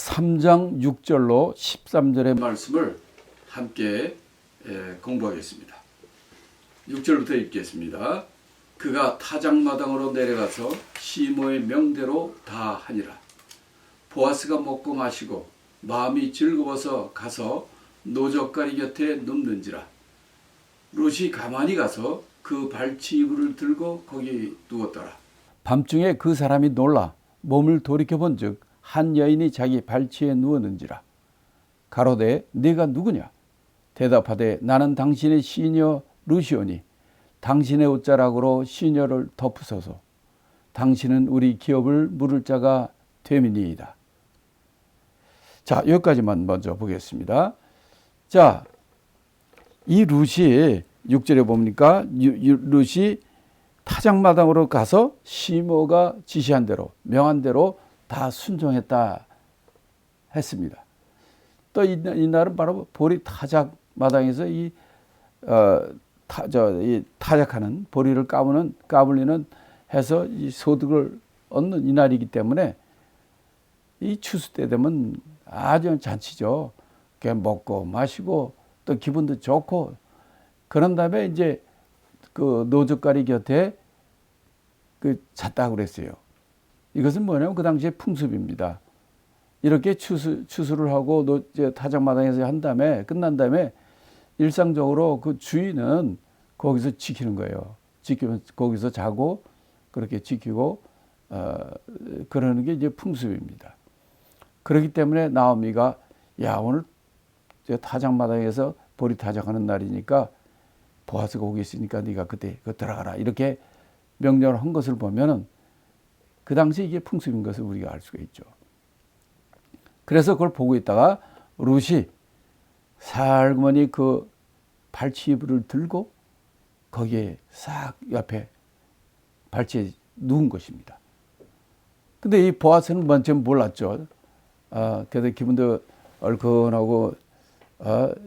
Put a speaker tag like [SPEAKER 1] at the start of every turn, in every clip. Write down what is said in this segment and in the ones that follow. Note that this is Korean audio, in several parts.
[SPEAKER 1] 3장 6절로 13절의 말씀을 함께 공부하겠습니다. 6절부터 읽겠습니다. 그가 타작마당으로 내려가서 시모의 명대로 다 하니라. 보아스가 먹고 마시고 마음이 즐거워서 가서 노젓가리 곁에 눕는지라. 룻이 가만히 가서 그 발치 이불을 들고 거기 누웠더라. 밤중에 그 사람이 놀라 몸을 돌이켜본 즉 한 여인이 자기 발치에 누웠는지라. 가로되 네가 누구냐? 대답하되 나는 당신의 시녀 룻이오니 당신의 옷자락으로 시녀를 덮으소서. 당신은 우리 기업을 물을 자가 됨이니이다. 자, 여기까지만 먼저 보겠습니다. 자, 이 룻이 6절에 보니까 룻이 타작마당으로 가서 시모가 지시한 대로 명한 대로 다 순종했다 했습니다. 또 이날은 바로 보리 타작마당에서 이 타작하는 보리를 까불리는 해서 이 소득을 얻는 이날이기 때문에 이 추수 때 되면 아주 잔치죠. 그냥 먹고 마시고 또 기분도 좋고 그런 다음에 이제 그 노젓가리 곁에 잤다고 그랬어요. 이것은 뭐냐면 그 당시의 풍습입니다. 이렇게 추수를 하고 타작마당에서 한 다음에 끝난 다음에 일상적으로 그 주인은 거기서 지키는 거예요. 지키면 거기서 자고 그렇게 지키고 그러는 게 이제 풍습입니다. 그렇기 때문에 나오미가 야 오늘 타작마당에서 보리 타작하는 날이니까 보아스가 오고 있으니까 네가 그때 들어가라 이렇게 명령을 한 것을 보면은 그 당시 이게 풍습인 것을 우리가 알 수가 있죠. 그래서 그걸 보고 있다가 룻이 살그머니 그 발치 이불을 들고 거기에 싹 옆에 발치에 누운 것입니다. 근데 이 보아스는 먼저 몰랐죠. 그래서 기분도 얼큰하고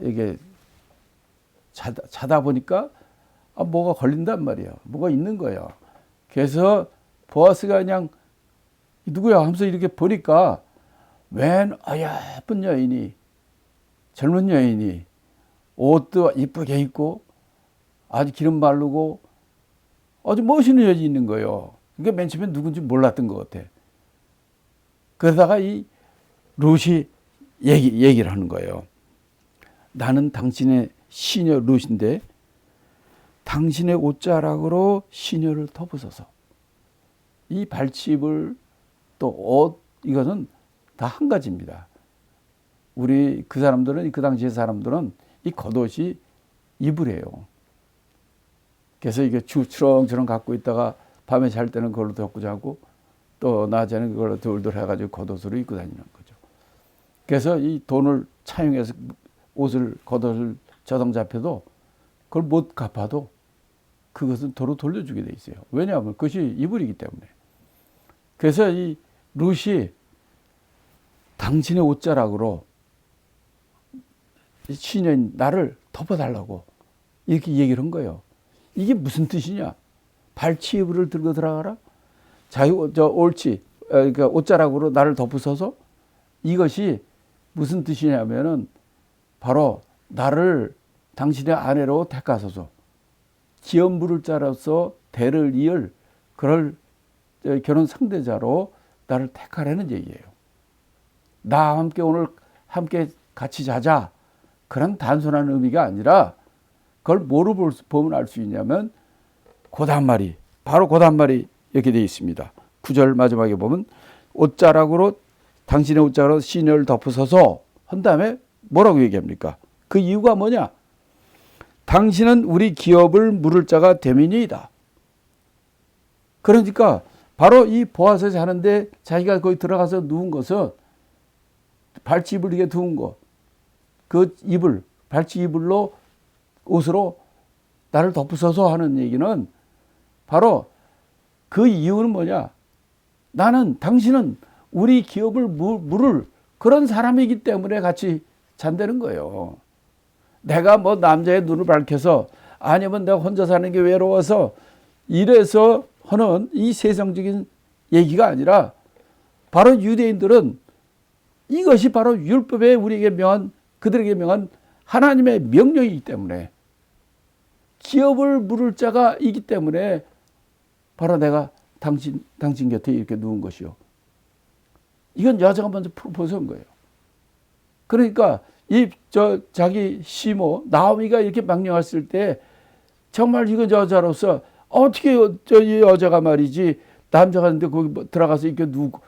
[SPEAKER 1] 이게 자다 보니까 뭐가 걸린단 말이에요. 뭐가 있는 거예요. 그래서 보아스가 그냥 누구야 하면서 이렇게 보니까 웬 예쁜 여인이 젊은 여인이 옷도 이쁘게 입고 아주 기름 바르고 아주 멋있는 여인이 있는 거예요. 그러니까 맨 처음에 누군지 몰랐던 것 같아. 그러다가 이 룻이 얘기를 하는 거예요. 나는 당신의 시녀 룻인데 당신의 옷자락으로 시녀를 덮으소서. 이 발치입을 또 옷 이것은 다 한 가지입니다. 우리 그 당시의 사람들은 이 겉옷이 이불이에요. 그래서 이게 추렁추렁 갖고 있다가 밤에 잘 때는 그걸로 덮고 자고 또 낮에는 그걸로 돌돌 해가지고 겉옷으로 입고 다니는 거죠. 그래서 이 돈을 차용해서 겉옷을 저당 잡혀도 그걸 못 갚아도 그것은 도로 돌려주게 돼 있어요. 왜냐하면 그것이 이불이기 때문에. 그래서 이 룻이 당신의 옷자락으로 시녀인 나를 덮어달라고 이렇게 얘기를 한 거예요. 이게 무슨 뜻이냐? 발치 이불을 들고 들어가라? 자기 그러니까 옷자락으로 나를 덮으소서? 이것이 무슨 뜻이냐면은 바로 나를 당신의 아내로 택하소서. 기업 물을 자로서 대를 이을 그럴 결혼 상대자로 나를 택하라는 얘기예요. 나와 함께 오늘 함께 같이 자자. 그런 단순한 의미가 아니라 그걸 뭐로 보면 알 수 있냐면 곧한마리 바로 곧한마리 이렇게 되어 있습니다. 9절 마지막에 보면 옷자락으로 당신의 옷자락으로 시녀를 덮으소서 한 다음에 뭐라고 얘기합니까? 그 이유가 뭐냐? 당신은 우리 기업을 물을 자가 됨이니이다. 그러니까 바로 이 보아스에 사는데 자기가 거기 들어가서 누운 것은 발치 이불 이게 두은 거, 그 이불, 발치 이불로 옷으로 나를 덮으소서 하는 얘기는 바로 그 이유는 뭐냐? 당신은 우리 기업을 물을 그런 사람이기 때문에 같이 잔다는 거예요. 내가 뭐 남자의 눈을 밝혀서 아니면 내가 혼자 사는 게 외로워서 이래서 하는 이 세상적인 얘기가 아니라 바로 유대인들은 이것이 바로 율법에 우리에게 명한, 그들에게 명한 하나님의 명령이기 때문에, 기업을 물을 자가 있기 때문에 바로 내가 당신 곁에 이렇게 누운 것이요. 이건 여자가 먼저 프로포즈한 거예요. 그러니까 자기 시모 나오미가 이렇게 명령했을 때 정말 이건 여자로서 어떻게 이 여자가 말이지 남자가 있는데 거기 들어가서 이렇게 누고,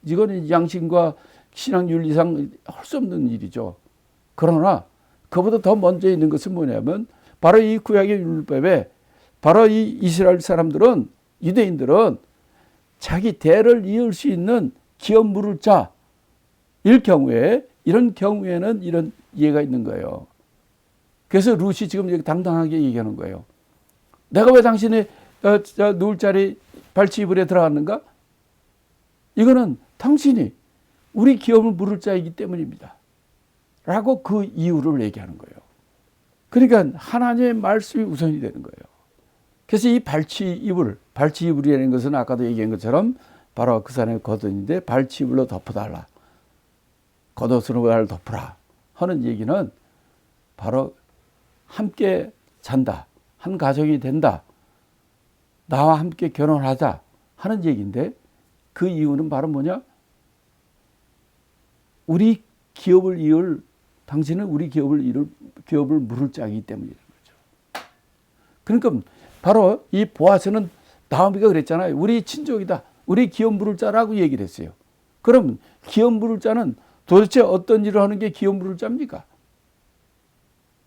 [SPEAKER 1] 이거는 양심과 신앙 윤리상 할 수 없는 일이죠. 그러나 그보다 더 먼저 있는 것은 뭐냐면 바로 이 구약의 율법에 바로 이 이스라엘 사람들은, 유대인들은 자기 대를 이을 수 있는 기업 물을 자일 경우에, 이런 경우에는 이런 이해가 있는 거예요. 그래서 룻이 지금 여기 당당하게 얘기하는 거예요. 내가 왜 당신의 누울 자리 발치이불에 들어갔는가? 이거는 당신이 우리 기업을 물을 자이기 때문입니다. 라고 그 이유를 얘기하는 거예요. 그러니까 하나님의 말씀이 우선이 되는 거예요. 그래서 이 발치이불이라는 것은 아까도 얘기한 것처럼 바로 그 사람의 겉옷인데 발치이불로 덮어달라. 겉옷으로 나를 덮으라 하는 얘기는 바로 함께 잔다, 한 가정이 된다, 나와 함께 결혼하자 하는 얘기인데, 그 이유는 바로 뭐냐? 우리 기업을 이을, 당신은 우리 기업을 물을 자이기 때문이라는 거죠. 그러니까 바로 이 보아스는 나오미가 그랬잖아요. 우리 친족이다, 우리 기업 물을 자라고 얘기를 했어요. 그럼 기업 물을 자는 도대체 어떤 일을 하는 게 기업 물을 자입니까?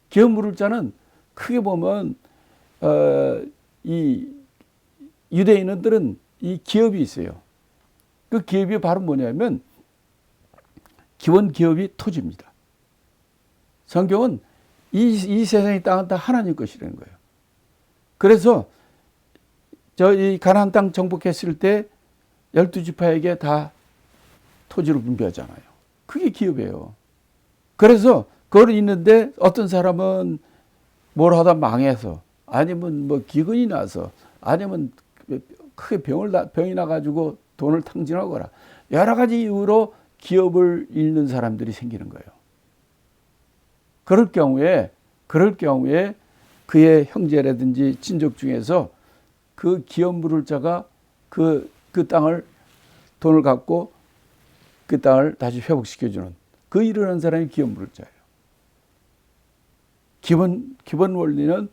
[SPEAKER 1] 기업 물을 자는 크게 보면 이 유대인들은 이 기업이 있어요. 그 기업이 바로 뭐냐면 기본 기업이 토지입니다. 성경은 이 세상의 땅은 다 하나님 것이라는 거예요. 그래서 이 가나안 땅 정복했을 때 12지파에게 다 토지를 분배하잖아요. 그게 기업이에요. 그래서 그걸 있는데 어떤 사람은 뭘 하다 망해서, 아니면 뭐 기근이 나서, 아니면 크게 병이 나가지고 돈을 탕진하거나 여러 가지 이유로 기업을 잃는 사람들이 생기는 거예요. 그럴 경우에 그의 형제라든지 친족 중에서 그 기업 물을 자가 그 땅을, 돈을 갖고 그 땅을 다시 회복시켜주는 그 일을 하는 사람이 기업 물을 자예요. 기본 원리는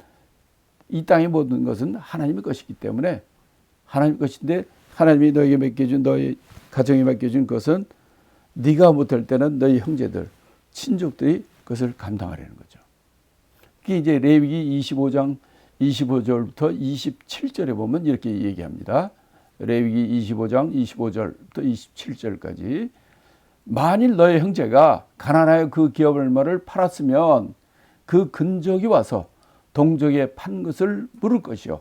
[SPEAKER 1] 이 땅의 모든 것은 하나님의 것이기 때문에, 하나님의 것인데 하나님이 너에게 맡겨준, 너의 가정에 맡겨준 것은 네가 못할 때는 너희 형제들, 친족들이 그것을 감당하려는 거죠. 그게 이제 레위기 25장 25절부터 27절에 보면 이렇게 얘기합니다. 레위기 25장 25절부터 27절까지. 만일 너의 형제가 가난하여 그 기업 얼마를 팔았으면 그 근적이 와서 동족에 판 것을 물을 것이요.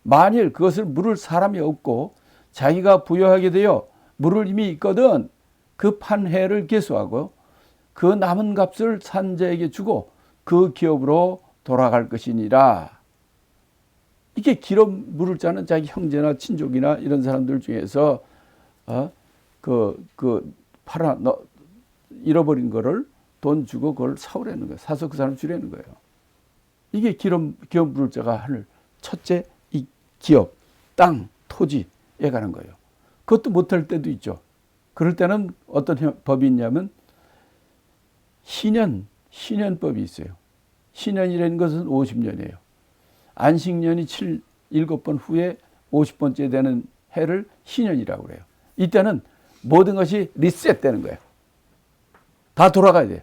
[SPEAKER 1] 만일 그것을 물을 사람이 없고 자기가 부여하게 되어 물을 이미 있거든 그 판 해를 계수하고 그 남은 값을 산자에게 주고 그 기업으로 돌아갈 것이니라. 이게 기업 물을 자는 자기 형제나 친족이나 이런 사람들 중에서 잃어버린 거를 돈 주고 그걸 사오라는 거예요. 사서 그 사람 주라는 거예요. 이게 기업 물을 자가 할 첫째, 이 기업, 땅, 토지에 관한 거예요. 그것도 못할 때도 있죠. 그럴 때는 어떤 법이 있냐면 신년법이 있어요. 신년이라는 것은 50년이에요. 안식년이 7번 후에 50번째 되는 해를 신년이라고 그래요. 이때는 모든 것이 리셋되는 거예요. 다 돌아가야 돼요.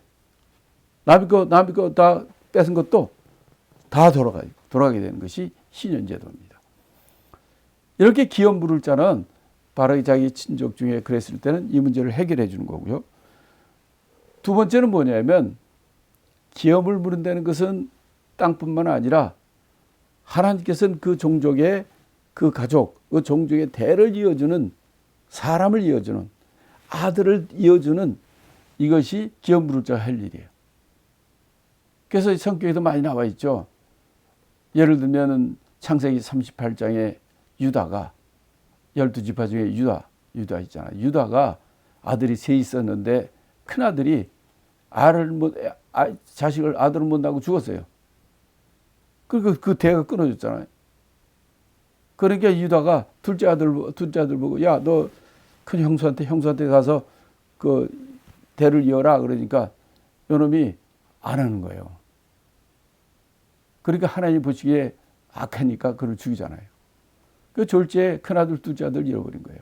[SPEAKER 1] 남의 거 다 뺏은 것도 다 돌아가게 되는 것이 신년제도입니다. 이렇게 기업 물을 자는 바로 자기 친족 중에 그랬을 때는 이 문제를 해결해 주는 거고요. 두 번째는 뭐냐면 기업을 물은다는 것은 땅뿐만 아니라 하나님께서는 그 종족의, 그 가족, 그 종족의 대를 이어주는, 사람을 이어주는, 아들을 이어주는, 이것이 기업 물을 자가 할 일이에요. 그래서 성경에도 많이 나와 있죠. 예를 들면 창세기 38장에 유다가, 12지파 중에 유다 있잖아요. 유다가 아들이 세 있었는데 큰아들이 아들을 못 낳고 죽었어요. 그리고 그 대가 끊어졌잖아요. 그러니까 유다가 둘째 아들 보고, 야, 너 큰 형수한테 가서 그 대를 이어라. 그러니까 요놈이 안 하는 거예요. 그러니까 하나님 보시기에 악하니까 그를 죽이잖아요. 그 졸지에 큰아들, 둘째 아들 잃어버린 거예요.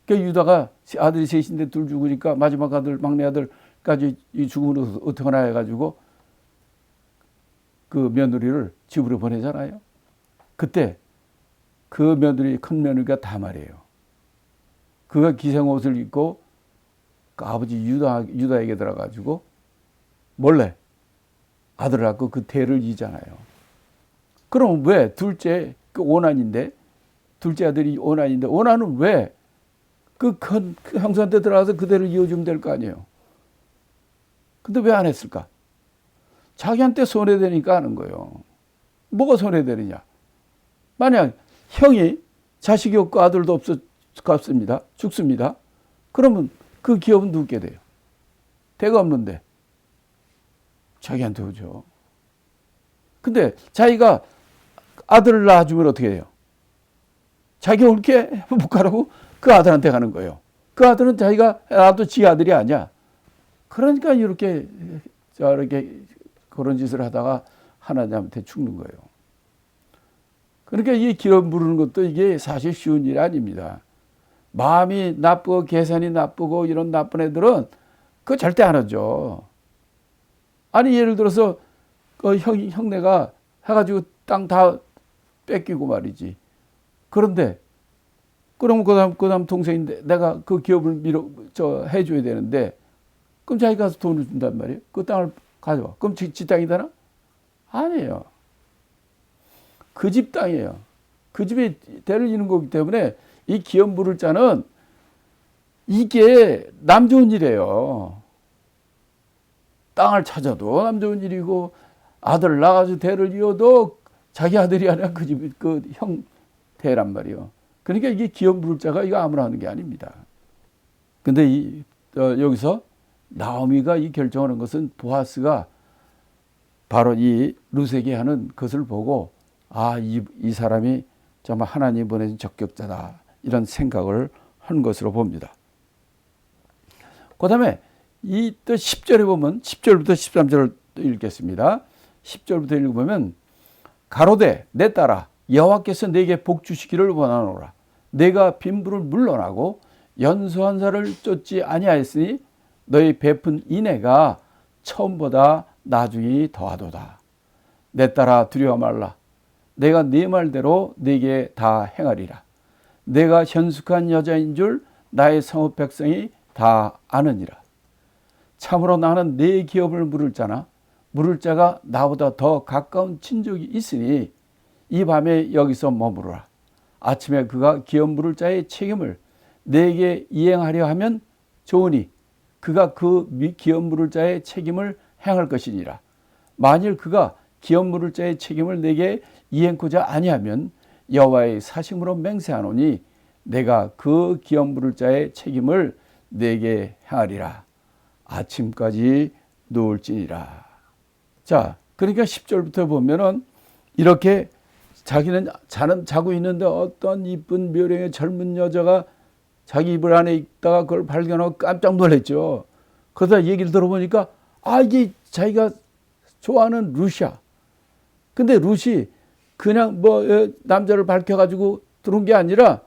[SPEAKER 1] 그러니까 유다가 아들이 셋인데 둘 죽으니까 마지막 아들, 막내 아들까지 이 죽음으로 어떡하나 해가지고 그 며느리를 집으로 보내잖아요. 그때 그 며느리, 큰 며느리가 다말이에요. 그가 기생옷을 입고 그 아버지 유다에게 들어가지고 몰래 아들을 낳고 그 대를 이잖아요. 그럼 왜 둘째 그 오난인데, 둘째 아들이 오난은 왜 그 형수한테 들어가서 그 대를 이어주면 될 거 아니에요. 근데 왜 안 했을까? 자기한테 손해되니까 하는 거예요. 뭐가 손해되느냐? 만약 형이 자식이 없고 아들도 없습니다. 죽습니다. 그러면 그 기업은 누구게 돼요? 대가 없는데 자기한테 오죠. 근데 자기가 아들을 낳아주면 어떻게 돼요? 자기 올게 못 가라고 그 아들한테 가는 거예요. 그 아들은 자기가 나도 지 아들이 아니야. 그러니까 이렇게 저렇게 그런 짓을 하다가 하나님한테 죽는 거예요. 그러니까 이 기름 부르는 것도 이게 사실 쉬운 일이 아닙니다. 마음이 나쁘고 계산이 나쁘고 이런 나쁜 애들은 그거 절대 안 하죠. 아니 예를 들어서 그 형네가 해가지고 땅 다 뺏기고 말이지. 그런데 그럼 그다음 동생인데 내가 그 기업을 해줘야 되는데 그럼 자기가 가서 돈을 준단 말이에요. 그 땅을 가져와. 그럼 지 땅이 되나? 아니에요. 그 집 땅이에요. 그 집에 대를 이는 거기 때문에 이 기업 물을 자는 이게 남 좋은 일이에요. 땅을 찾아도 남 좋은 일이고 아들을 낳아서 대를 이어도 자기 아들이 아니라 그 집 그 형 대란 말이에요. 그러니까 이게 기업 물을 자가 이거 아무나 하는 게 아닙니다. 근데 여기서 나오미가 이 결정하는 것은 보아스가 바로 이 룻에게 하는 것을 보고 이 사람이 정말 하나님 보내준 적격자다 이런 생각을 한 것으로 봅니다. 그 다음에 이 또 10절에 보면 10절부터 13절을 읽겠습니다. 10절부터 읽어보면 가로되 내 딸아 여호와께서 내게 복 주시기를 원하노라. 내가 빈부를 물러나고 연소한 자를 쫓지 아니하였으니 너희 베푼 인애가 처음보다 나중이 더하도다. 내 딸아 두려워 말라. 내가 네 말대로 네게 다 행하리라. 내가 현숙한 여자인 줄 나의 성읍 백성이 다 아느니라. 참으로 나는 네 기업을 물을 자나 물을 자가 나보다 더 가까운 친족이 있으니 이 밤에 여기서 머무르라. 아침에 그가 기업 물을 자의 책임을 내게 이행하려 하면 좋으니 그가 그 기업 물을 자의 책임을 행할 것이니라. 만일 그가 기업 물을 자의 책임을 내게 이행코자 아니하면 여호와의 사심으로 맹세하노니 내가 그 기업 물을 자의 책임을 내게 행하리라. 아침까지 누울지니라. 자, 그러니까 10절부터 보면은 이렇게 자기는 자고 있는데 어떤 이쁜 묘령의 젊은 여자가 자기 이불 안에 있다가 그걸 발견하고 깜짝 놀랐죠. 그러다 얘기를 들어보니까 이게 자기가 좋아하는 룻이야. 근데 룻이 그냥 남자를 밝혀가지고 들어온 게 아니라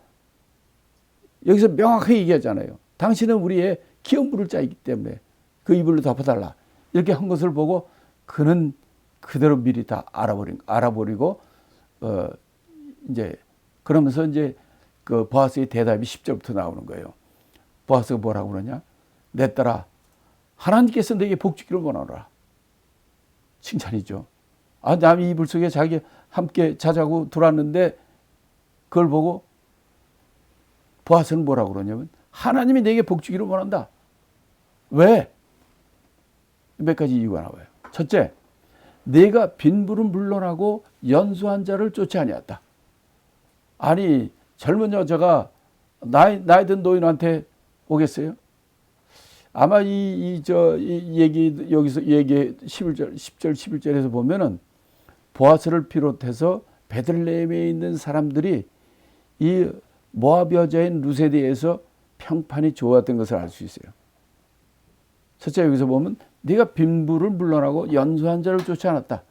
[SPEAKER 1] 여기서 명확하게 얘기하잖아요. 당신은 우리의 기업 물을 자이기 때문에 그 이불로 덮어달라. 이렇게 한 것을 보고 그는 그대로 미리 다 알아버리고 이제 그러면서 이제 그 보아스의 대답이 10절부터 나오는 거예요. 보아스가 뭐라고 그러냐? 내 딸아 하나님께서 내게 복 주기를 원하노라. 칭찬이죠. 남이 이불 속에 자기 함께 자자고 들어왔는데 그걸 보고 보아스는 뭐라고 그러냐면 하나님이 내게 복 주기를 원한다. 왜? 몇 가지 이유가 나와요. 첫째, 내가 빈부를 물러나고 연소한 자를 쫓지 아니었다. 아니 젊은 여자가 나이 든 노인한테 오겠어요? 아마 이 얘기, 여기서 얘기 11절, 10절, 11절에서 보면은 보아스를 비롯해서 베들레헴에 있는 사람들이 이 모압 여자인 룻에 대해서 평판이 좋았던 것을 알 수 있어요. 첫째, 여기서 보면 네가 빈부를 물러나고 연소한 자를 쫓지 않았다.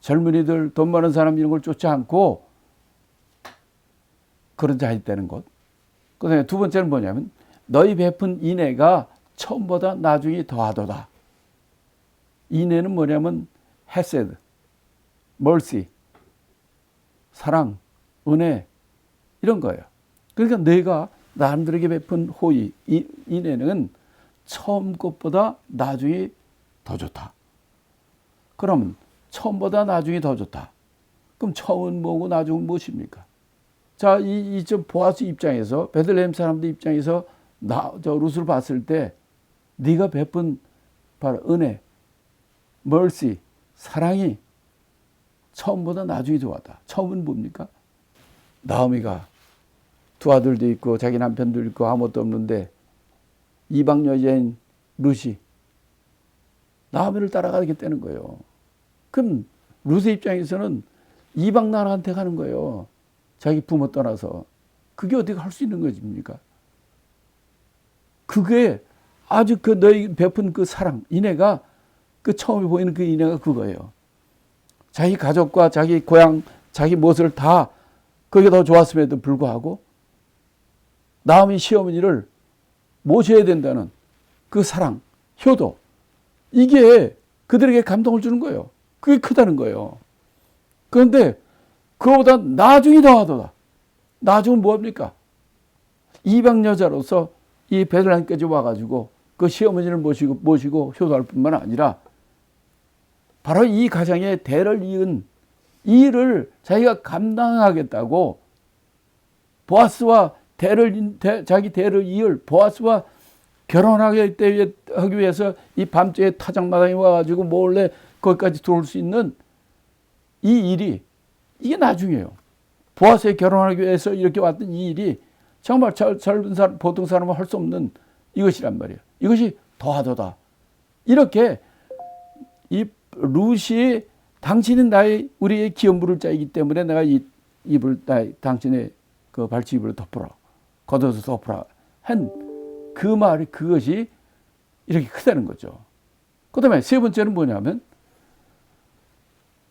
[SPEAKER 1] 젊은이들, 돈 많은 사람 이런 걸 쫓지 않고 그런 자 있다는 것. 그다음에 두 번째는 뭐냐면 너희 베푼 인애가 처음보다 나중에 더하도다. 인애는 뭐냐면 헤세드, 멀시, 사랑, 은혜 이런 거예요. 그러니까 내가 남들에게 베푼 호의, 인애는 처음 것보다 나중에 더 좋다. 그러면 처음보다 나중에 더 좋다. 그럼 처음은 뭐고 나중은 무엇입니까? 자, 저 보아스 입장에서, 베들레헴 사람들 입장에서 저 룻을 봤을 때 네가 베푼 바로 은혜, 멀시, 사랑이 처음보다 나중에 좋았다. 처음은 뭡니까? 나오미가 두 아들도 있고 자기 남편도 있고 아무것도 없는데 이방 여자인 룻이 나오미를 따라가겠다는 거예요. 그럼 룻의 입장에서는 이방 나라한테 가는 거예요. 자기 부모 떠나서. 그게 어떻게 할 수 있는 것입니까? 그게 아주 그 너희 베푼 그 사랑, 인애가 그 처음에 보이는 그 인애가 그거예요. 자기 가족과 자기 고향, 자기 무엇을 다 그게 더 좋았음에도 불구하고 나오미 시어머니를 모셔야 된다는 그 사랑, 효도, 이게 그들에게 감동을 주는 거예요. 그게 크다는 거예요. 그런데 그거보다 나중이 더하도다. 나중은 뭐합니까? 이방 여자로서 이 베들레헴까지 와가지고 그 시어머니를 모시고 효도할 뿐만 아니라 바로 이 가정의 대를 이은 이 일을 자기가 감당하겠다고 보아스와 자기 대를 이을 보아스와 결혼하기 위해서 이 밤중에 타작마당에 와가지고 몰래 거기까지 들어올 수 있는 이 일이 이게 나중이에요. 보아스에 결혼하기 위해서 이렇게 왔던 이 일이 정말 젊은 사람, 보통 사람은 할 수 없는 이것이란 말이에요. 이것이 더하도다. 이렇게 이 룻이 당신은 우리의 기업 물을 자이기 때문에 내가 당신의 그 발치입을 덮어라. 걷어서 덮어라. 한 그 말이 그것이 이렇게 크다는 거죠. 그 다음에 세 번째는 뭐냐면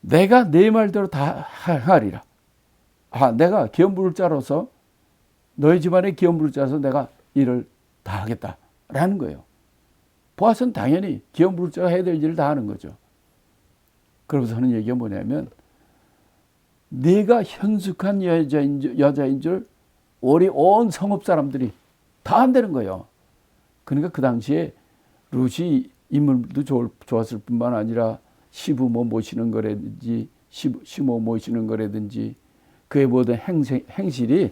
[SPEAKER 1] 내가 내 말대로 다 하리라. 내가 기업물을 짜로서 너희 집안의 기업물을 짜서 내가 일을 다 하겠다라는 거예요. 보아스는 당연히 기업물을 짜가 해야 될 일을 다 하는 거죠. 그러면서 하는 얘기가 뭐냐면 네가 현숙한 여자인 줄 우리 온 성읍 사람들이 다 안다는 거예요. 그러니까 그 당시에 룻이 인물도 좋았을 뿐만 아니라 시부모 모시는 거라든지 시모 모시는 거라든지 그의 모든 행실이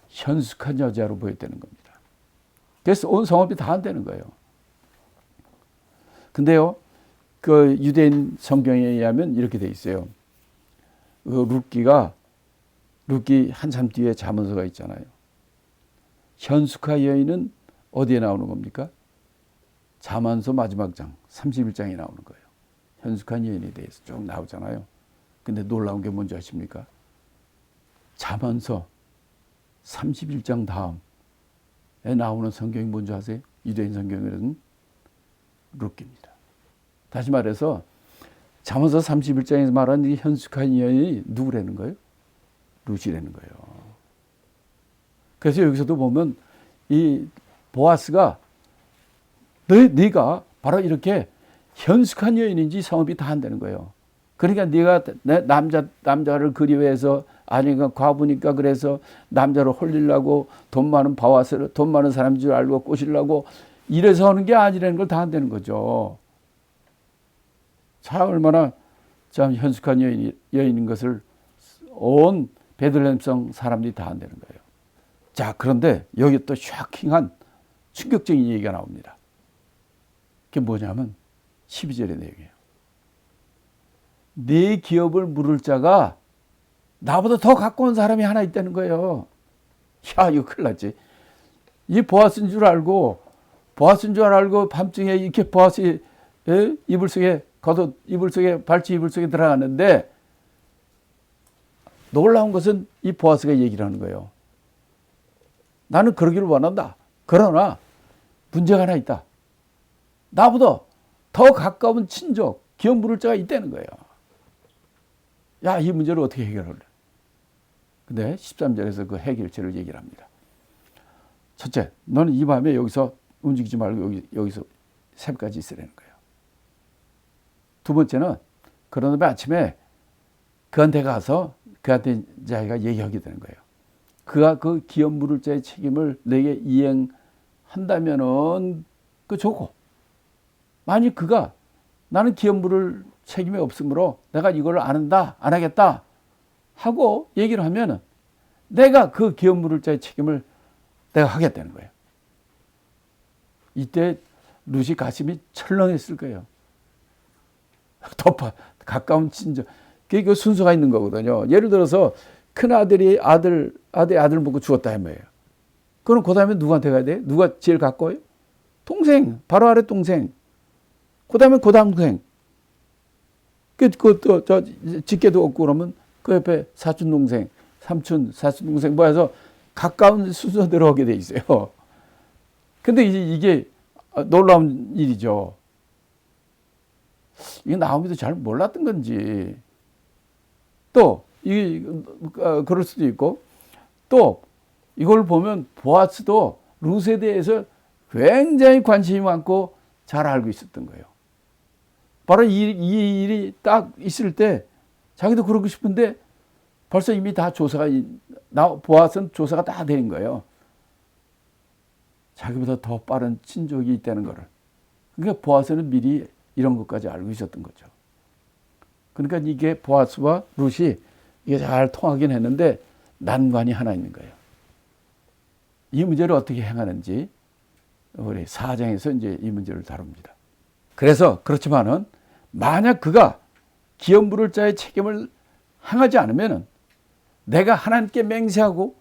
[SPEAKER 1] 현숙한 여자로 보였다는 겁니다. 그래서 온 성읍이 다 안다는 거예요. 근데요, 그 유대인 성경에 의하면 이렇게 돼 있어요. 그 룻기 한참 뒤에 잠언서가 있잖아요. 현숙한 여인은 어디에 나오는 겁니까? 잠언서 마지막 장 31장에 나오는 거예요. 현숙한 여인에 대해서 쭉 나오잖아요. 근데 놀라운 게 뭔지 아십니까? 잠언서 31장 다음에 나오는 성경이 뭔지 아세요? 유대인 성경에는 룻기입니다. 다시 말해서 잠언서 31장에서 말하는 이 현숙한 여인이 누구라는 거예요? 룻이라는 거예요. 그래서 여기서도 보면 이 보아스가 네가 바로 이렇게 현숙한 여인인지 성읍이 다 한다는 거예요. 그러니까 네가 남자를 그리워해서 아니가 과부니까 그래서 남자를 홀리려고 돈 많은 돈 많은 사람인 줄 알고 꼬시려고 이래서 하는 게 아니라는 걸 다 한다는 거죠. 참 얼마나 참 현숙한 여인인 것을 온 베들레헴성 사람들이 다 한다는 거예요. 자, 그런데 여기 또 쇼킹한 충격적인 얘기가 나옵니다. 그게 뭐냐면 12절의 내용이에요. 네 기업을 물을 자가 나보다 더 갖고 온 사람이 하나 있다는 거예요. 야, 이거 큰일 났지. 이 보아스인 줄 알고 밤중에 이렇게 보아스 이불 속에 겉옷 이불 속에 발치 이불 속에 들어갔는데 놀라운 것은 이 보아스가 얘기를 하는 거예요. 나는 그러기를 원한다. 그러나 문제가 하나 있다. 나보다 더 가까운 친족, 기업 물을 자가 있다는 거예요. 야, 이 문제를 어떻게 해결할래? 근데 13절에서 그 해결책을 얘기를 합니다. 첫째, 너는 이 밤에 여기서 움직이지 말고 여기서 새벽까지 있으라는 거예요. 두 번째는 그런 다음에 아침에 그한테 가서 그한테 자기가 얘기하게 되는 거예요. 그가 그 기업 물을 자의 책임을 내게 이행한다면은 그 좋고, 만약 그가 나는 기업 물을 책임이 없으므로 내가 이걸 안 한다, 안 하겠다 하고 얘기를 하면은 내가 그 기업 물을 자의 책임을 내가 하겠다는 거예요. 이때 룻이 가슴이 철렁했을 거예요. 더 가까운 친정. 그게 순서가 있는 거거든요. 예를 들어서 큰 아들이 아들 먹고 죽었다 하면 그럼 그 다음에 누구한테 가야 돼? 누가 제일 가까워요? 동생, 바로 아래 동생. 그 다음에 그 다음 동생. 저 직계도 없고 그러면 그 옆에 사촌 동생, 삼촌, 사촌 동생 뭐 해서 가까운 순서대로 하게 돼 있어요. 근데 이게 놀라운 일이죠. 이게 나오미도 잘 몰랐던 건지 또 그럴 수도 있고 또 이걸 보면 보아스도 룻에 대해서 굉장히 관심이 많고 잘 알고 있었던 거예요. 바로 이 일이 딱 있을 때 자기도 그러고 싶은데 벌써 이미 다 보아스는 조사가 다 된 거예요. 자기보다 더 빠른 친족이 있다는 거를. 그러니까 보아스는 미리 이런 것까지 알고 있었던 거죠. 그러니까 이게 보아스와 룻이 이게 잘 통하긴 했는데 난관이 하나 있는 거예요. 이 문제를 어떻게 행하는지 우리 4장에서 이제 이 문제를 다룹니다. 그래서 그렇지만은 만약 그가 기업 물을 자의 책임을 행하지 않으면은 내가 하나님께 맹세하고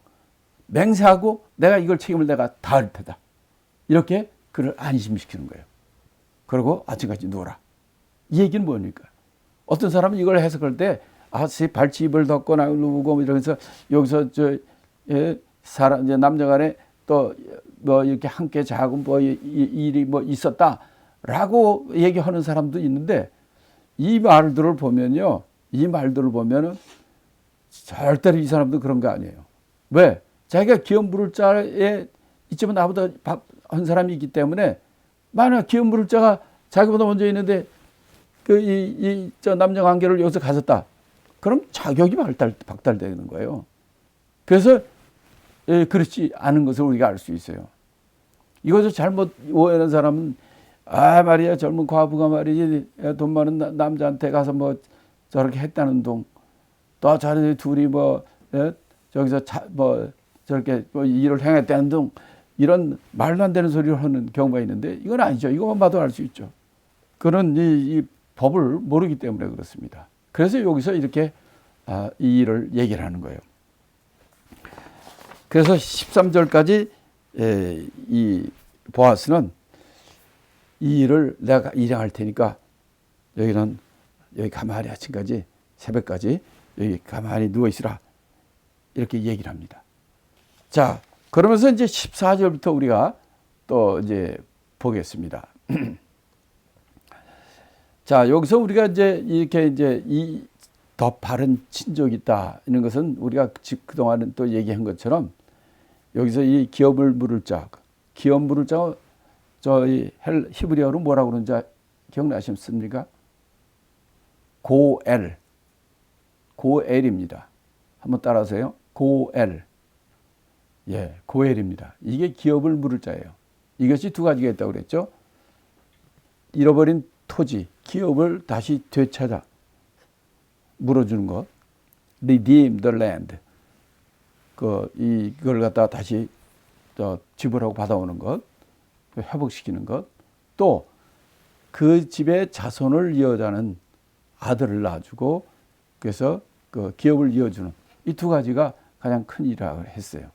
[SPEAKER 1] 내가 이걸 책임을 내가 다할 테다. 이렇게 그를 안심시키는 거예요. 그리고 아침까지 누워라. 이 얘기는 뭡니까? 어떤 사람은 이걸 해석할 때 발치 입을 덮거나 누우고 이러면서 여기서 사람 이제 남녀간에 또 뭐 이렇게 함께 자고 뭐 일이 뭐 있었다라고 얘기하는 사람도 있는데 이 말들을 보면은 절대로 이 사람도 그런 거 아니에요. 왜? 자기가 기업 물을 자에 이쯤은 나보다 한 사람이 있기 때문에 만약 기업 물을 자가 자기보다 먼저 있는데 저 남녀 관계를 여기서 가졌다. 그럼 자격이 박탈되는 거예요. 그래서 그렇지 않은 것을 우리가 알 수 있어요. 이것을 잘못 오해하는 사람은 말이야 젊은 과부가 말이지 돈 많은 남자한테 가서 뭐 저렇게 했다는 둥 또 자네 둘이 저기서 저렇게 일을 행했다는 둥 이런 말도 안 되는 소리를 하는 경우가 있는데 이건 아니죠. 이거만 봐도 알 수 있죠. 그런 이 법을 모르기 때문에 그렇습니다. 그래서 여기서 이렇게 이 일을 얘기를 하는 거예요. 그래서 13절까지 이 보아스는 이 일을 내가 일행할 테니까 여기 가만히 아침까지 새벽까지 여기 가만히 누워 있으라 이렇게 얘기를 합니다. 자, 그러면서 이제 14절부터 우리가 또 이제 보겠습니다. 자, 여기서 우리가 이제 이렇게 이제 이 더 바른 친족이 있다 이런 것은 우리가 그동안은 또 얘기한 것처럼 여기서 이 기업을 물을 자, 저희 히브리어로 뭐라고 그러는지 기억나십니까? 고엘입니다. 한번 따라하세요. 고엘. 예, 고엘입니다. 이게 기업을 물을 자예요. 이것이 두 가지가 있다고 그랬죠. 잃어버린 토지, 기업을 다시 되찾아 물어주는 것. Redeem the land. 이걸 갖다가 다시 지불하고 받아오는 것. 회복시키는 것. 또 그 집의 자손을 이어가는 아들을 낳아주고 그래서 그 기업을 이어주는 이 두 가지가 가장 큰 일이라고 했어요.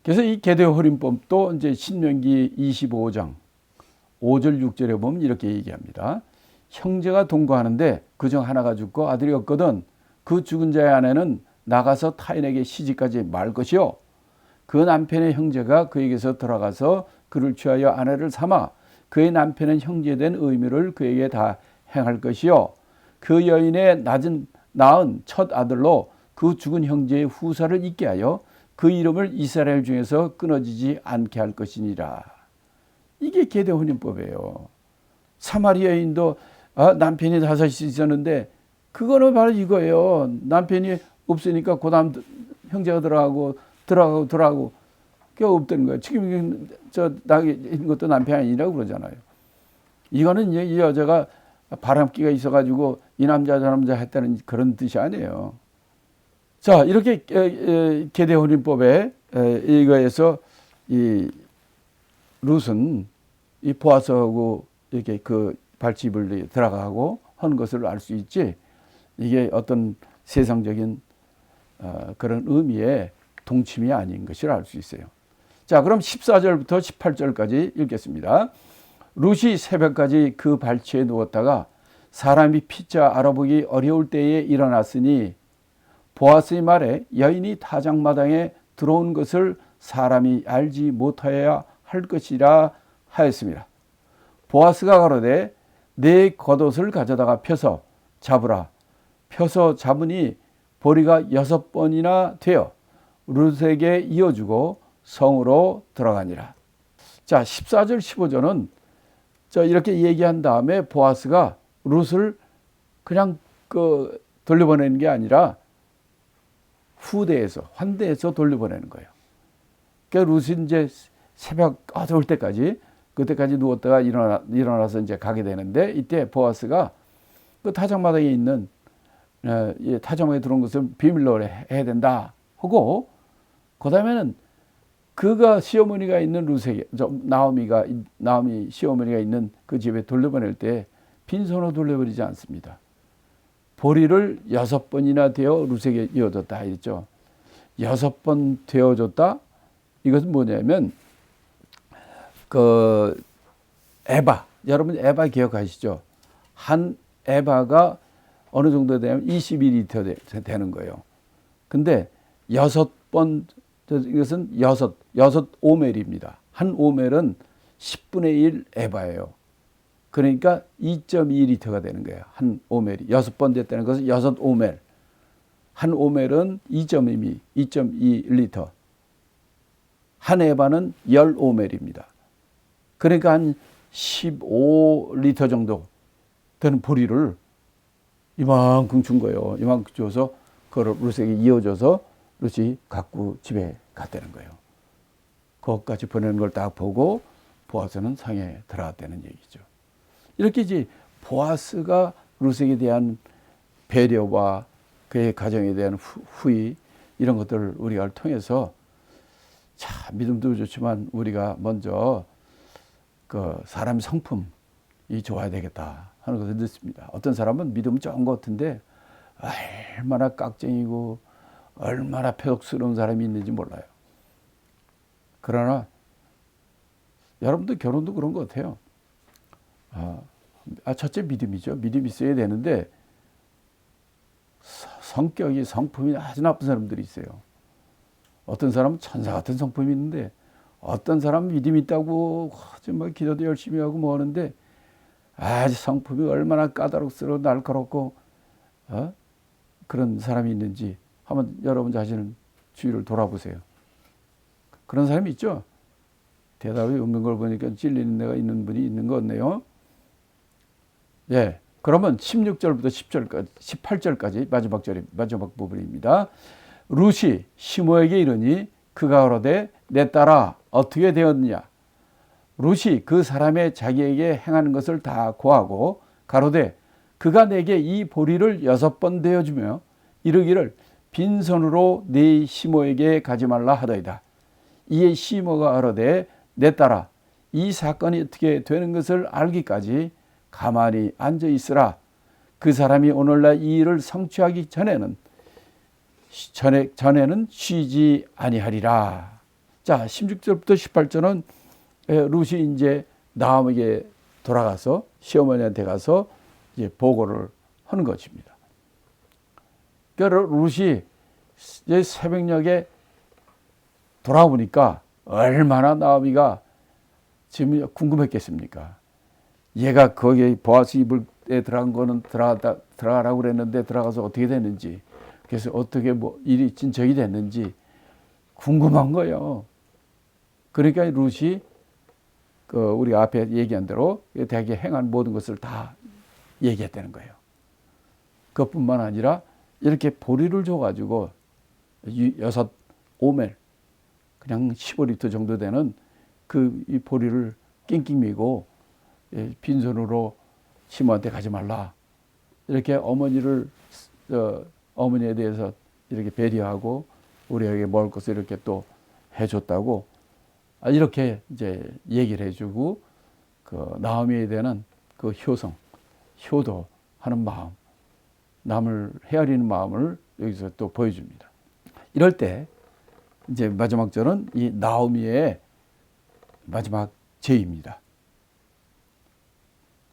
[SPEAKER 1] 그래서 이 계대호림법도 이제 신명기 25장 5절 6절에 보면 이렇게 얘기합니다. 형제가 동거하는데 그중 하나가 죽고 아들이 없거든 그 죽은 자의 아내는 나가서 타인에게 시집가지 말 것이요 그 남편의 형제가 그에게서 돌아가서 그를 취하여 아내를 삼아 그의 남편은 형제된 의무를 그에게 다 행할 것이요 그 여인의 낳은 첫 아들로 그 죽은 형제의 후사를 있게 하여 그 이름을 이스라엘 중에서 끊어지지 않게 할 것이니라. 이게 계대혼인법이에요. 사마리아 여인도 남편이 5이 있었는데 그거는 바로 이거예요. 남편이 없으니까 그 다음 형제가 들어가고 그게 없다는 거예요. 지금 나게 있는 것도 남편이 아니라고 그러잖아요. 이거는 이 여자가 바람기가 있어가지고 이 남자 저 남자 했다는 그런 뜻이 아니에요. 자, 이렇게 계대혼인법에 이거에서 이 룻은 이 보아스하고 이렇게 그 발집을 들어가고 하는 것을 알 수 있지. 이게 어떤 세상적인 그런 의미의 동침이 아닌 것을 알 수 있어요. 자, 그럼 14절부터 18절까지 읽겠습니다. 룻이 새벽까지 그 발치에 누웠다가 사람이 피차 알아보기 어려울 때에 일어났으니 보아스의 말에 여인이 타작마당에 들어온 것을 사람이 알지 못하여야 할 것이라 하였습니다. 보아스가 가로되 내 겉옷을 가져다가 펴서 잡으라. 펴서 잡으니 보리가 6번이나 되어 룻에게 이어주고 성으로 들어가니라. 자, 14절 15절은 이렇게 얘기한 다음에 보아스가 룻을 그냥 돌려보내는 게 아니라 환대해서 돌려보내는 거예요. 그러니까 룻이 이제 새벽 어두울 때까지 그때까지 누웠다가 일어나서 이제 가게 되는데 이때 보아스가 그 타작마당에 있는 타작마당에 들어온 것을 비밀로 해야 된다 하고 그 다음에는 그가 시어머니가 있는 룻에게 나오미 시어머니가 있는 그 집에 돌려보낼 때 빈손으로 돌려버리지 않습니다. 보리를 6번이나 되어 룻에게 이어줬다 이랬죠. 6번 되어줬다. 이것은 뭐냐면 여러분 에바 기억하시죠? 한 에바가 어느 정도 되면 21리터 되는 거예요. 근데 6번 이것은 6 오멜입니다. 한 오멜은 10분의 1 에바예요. 그러니까 2.2리터가 되는 거예요. 한 오멜이 6번 됐다는 것은 6 오멜. 한 오멜은 2.2리터. 한 에바는 10 오멜입니다. 그러니까 한 15리터 정도 되는 보리를 이만큼 준 거예요. 이만큼 줘서 그걸 룻에게 이어줘서 룻이 갖고 집에 갔다는 거예요. 거기까지 보내는 걸 딱 보고 보아스는 성에 들어갔다는 얘기죠. 이렇게 이제 보아스가 룻에게 대한 배려와 그의 가정에 대한 후의 이런 것들을 우리가 통해서 믿음도 좋지만 우리가 먼저 사람 성품이 좋아야 되겠다 하는 것을 듣습니다. 어떤 사람은 믿음 좋은 것 같은데 얼마나 깍쟁이고 얼마나 폐역스러운 사람이 있는지 몰라요. 그러나 여러분도 결혼도 그런 것 같아요. 첫째 믿음이죠. 믿음이 있어야 되는데 성품이 아주 나쁜 사람들이 있어요. 어떤 사람은 천사 같은 성품이 있는데 어떤 사람은 믿음이 있다고 정말 기도도 열심히 하고 뭐 하는데 아주 성품이 얼마나 까다롭고 날카롭고 그런 사람이 있는지 한번 여러분 자신을 주위를 돌아보세요. 그런 사람이 있죠. 대답이 없는 걸 보니까 찔리는 데가 있는 분이 있는 것 같네요. 예, 그러면 16절부터 10절까지 18절까지 마지막 부분입니다. 룻이 시므에게 이르니 그가 가로되 내 딸아 어떻게 되었느냐. 룻이 그 사람의 자기에게 행하는 것을 다 고하고 가로되 그가 내게 이 보리를 6번 되어주며 이르기를 빈손으로 네 시므에게 가지 말라 하더이다. 이에 시므가 가로되 내 딸아 이 사건이 어떻게 되는 것을 알기까지 가만히 앉아 있으라. 그 사람이 오늘날 이 일을 성취하기 전에는 쉬지 아니하리라. 자, 16절부터 18절은 룻이 이제 나오미에게 돌아가서 시어머니한테 가서 이제 보고를 하는 것입니다. 그러니까 룻이 이제 새벽녘에 돌아오니까 얼마나 나오미가 지금 궁금했겠습니까? 얘가 거기 보아스 이불에 들어간 거는 들어가라고 그랬는데 들어가서 어떻게 됐는지, 그래서 어떻게 뭐 일이 진척이 됐는지 궁금한 거예요. 그러니까 룻이 우리가 앞에 얘기한 대로 대개 행한 모든 것을 다 얘기했다는 거예요. 그것뿐만 아니라 이렇게 보리를 줘가지고 6오멜 그냥 15리터 정도 되는 이 보리를 낑낑 미고 빈손으로 시므한테 가지 말라. 이렇게 어머니에 대해서 이렇게 배려하고 우리에게 먹을 것을 이렇게 또 해줬다고 이렇게 이제 얘기를 해주고 나오미에 대한 그 효도하는 마음, 남을 헤아리는 마음을 여기서 또 보여줍니다. 이럴 때 이제 마지막 절은 이 나오미의 마지막 제의입니다.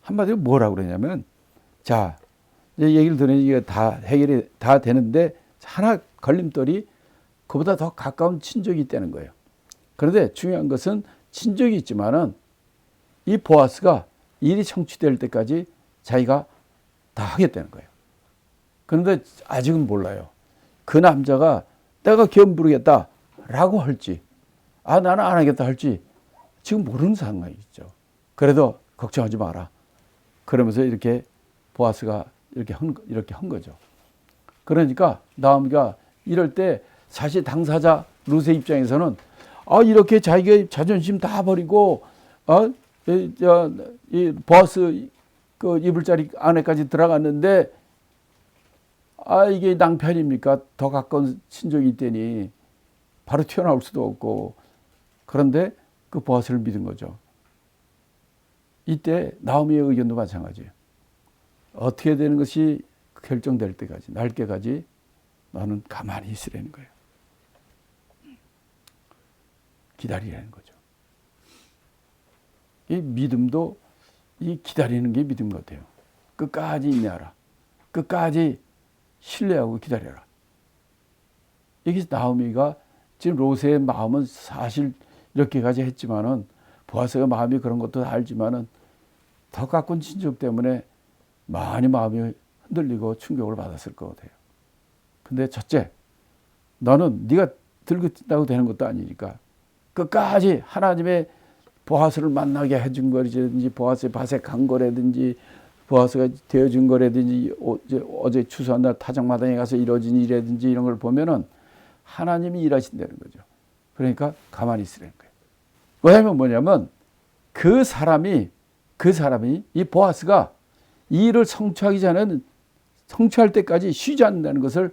[SPEAKER 1] 한마디로 뭐라고 그러냐면, 자, 이제 얘기를 들으니까 다 해결이 다 되는데 하나 걸림돌이 그보다 더 가까운 친족이 있다는 거예요. 그런데 중요한 것은 친족이 있지만은 이 보아스가 일이 성취될 때까지 자기가 다 하겠다는 거예요. 그런데 아직은 몰라요. 그 남자가 내가 기업 부르겠다라고 할지, 나는 안 하겠다 할지 지금 모르는 상황이죠. 그래도 걱정하지 마라. 그러면서 이렇게 보아스가 이렇게 한 거죠. 그러니까 나오미가 이럴 때 사실 당사자 룻의 입장에서는 이렇게 자기의 자존심 다 버리고 이 보아스 그 이불자리 안에까지 들어갔는데 이게 낭편입니까? 더 가까운 친족이 있더니 바로 튀어나올 수도 없고. 그런데 그 보아스를 믿은 거죠. 이때 나오미의 의견도 마찬가지예요. 어떻게 되는 것이 결정될 때까지, 날때까지 너는 가만히 있으라는 거예요. 기다리라는 거죠. 이 믿음도 이 기다리는 게 믿음 같아요. 끝까지 인내하라. 끝까지 신뢰하고 기다려라. 여기서 나오미가 지금 롯의 마음은 사실 이렇게까지 했지만은 보아스가 마음이 그런 것도 다 알지만은 더 가까운 친족 때문에 많이 마음이 흔들리고 충격을 받았을 것 같아요. 근데 첫째, 너는 네가 들고 뛴다고 되는 것도 아니니까 끝까지 하나님의 보아스를 만나게 해준 거라든지 보아스의 밭에 간 거라든지 보아스가 되어준 거라든지 어제 추수한 날 타작마당에 가서 이루어진 일이라든지 이런 걸 보면은 하나님이 일하신다는 거죠. 그러니까 가만히 있으라는 거예요. 왜냐하면 뭐냐면 그 사람이 이 보아스가 이 일을 성취하기 전에는 성취할 때까지 쉬지 않는다는 것을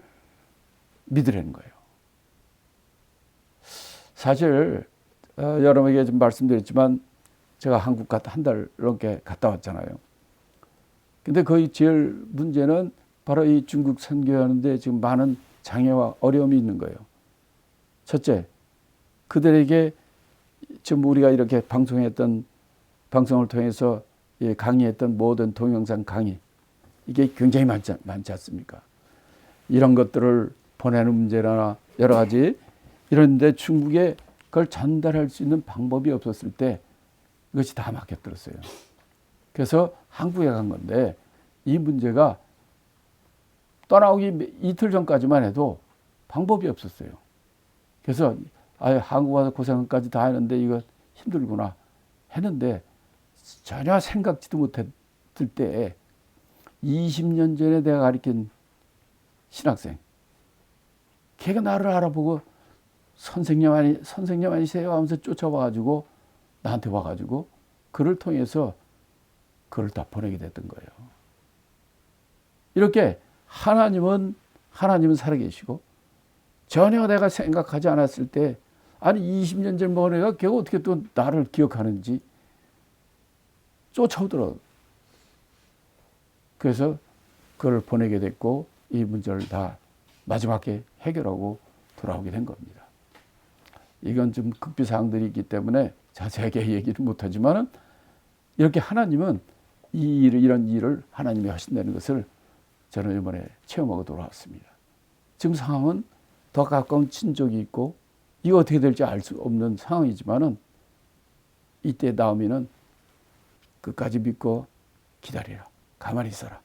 [SPEAKER 1] 믿으라는 거예요. 사실 여러분에게 좀 말씀드렸지만 제가 한국 한 달 넘게 갔다 왔잖아요. 근데 거의 제일 문제는 바로 이 중국 선교하는데 지금 많은 장애와 어려움이 있는 거예요. 첫째, 그들에게 지금 우리가 이렇게 방송을 통해서 강의했던 모든 동영상 강의, 이게 굉장히 많지 않습니까? 이런 것들을 보내는 문제나 여러 가지 이런데 중국에 그걸 전달할 수 있는 방법이 없었을 때 이것이 다 막혀들었어요. 그래서 한국에 간 건데 이 문제가 떠나오기 이틀 전까지만 해도 방법이 없었어요. 그래서 한국 와서 고생까지 다 했는데 이거 힘들구나 했는데 전혀 생각지도 못했을 때 20년 전에 내가 가르친 신학생, 걔가 나를 알아보고 선생님 아니세요? 하면서 쫓아와가지고 나한테 와가지고 그를 통해서 그걸 다 보내게 됐던 거예요. 이렇게 하나님은 살아계시고 전혀 내가 생각하지 않았을 때 20년 전 먹은 애가 걔가 어떻게 또 나를 기억하는지 쫓아오더라고요. 그래서 그걸 보내게 됐고 이 문제를 다 마지막에 해결하고 돌아오게 된 겁니다. 이건 좀 극비사항들이 있기 때문에 자세하게 얘기를 못하지만은 이렇게 하나님은 이런 일을 하나님이 하신다는 것을 저는 이번에 체험하고 돌아왔습니다. 지금 상황은 더 가까운 친족이 있고 이거 어떻게 될지 알 수 없는 상황이지만은 이때 나오미는 끝까지 믿고 기다리라. 가만히 있어라.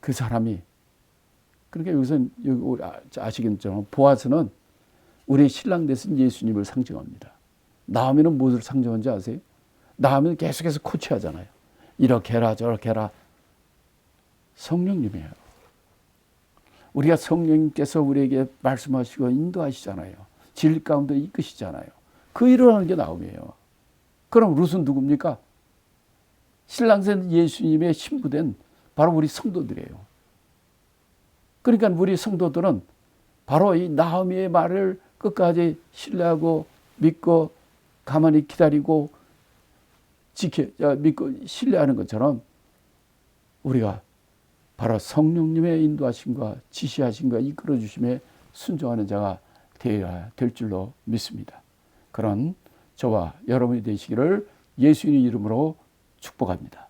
[SPEAKER 1] 그 사람이 그러니까 여기서 아시겠지만 보아스는 우리 신랑 되신 예수님을 상징합니다. 나오미는 무엇을 상징하는지 아세요? 나오미는 계속해서 코치하잖아요. 이렇게 해라 저렇게 해라. 성령님이에요. 우리가 성령님께서 우리에게 말씀하시고 인도하시잖아요. 진리 가운데 이끄시잖아요. 그 일을 하는 게 나오미예요. 그럼 룻은 누굽니까? 신랑된 예수님의 신부된 바로 우리 성도들이에요. 그러니까 우리 성도들은 바로 이 나오미의 말을 끝까지 신뢰하고 믿고 가만히 기다리고 믿고 신뢰하는 것처럼 우리가 바로 성령님의 인도하심과 지시하심과 이끌어 주심에 순종하는 자가 되어야 될 줄로 믿습니다. 그런 저와 여러분이 되시기를 예수님의 이름으로 축복합니다.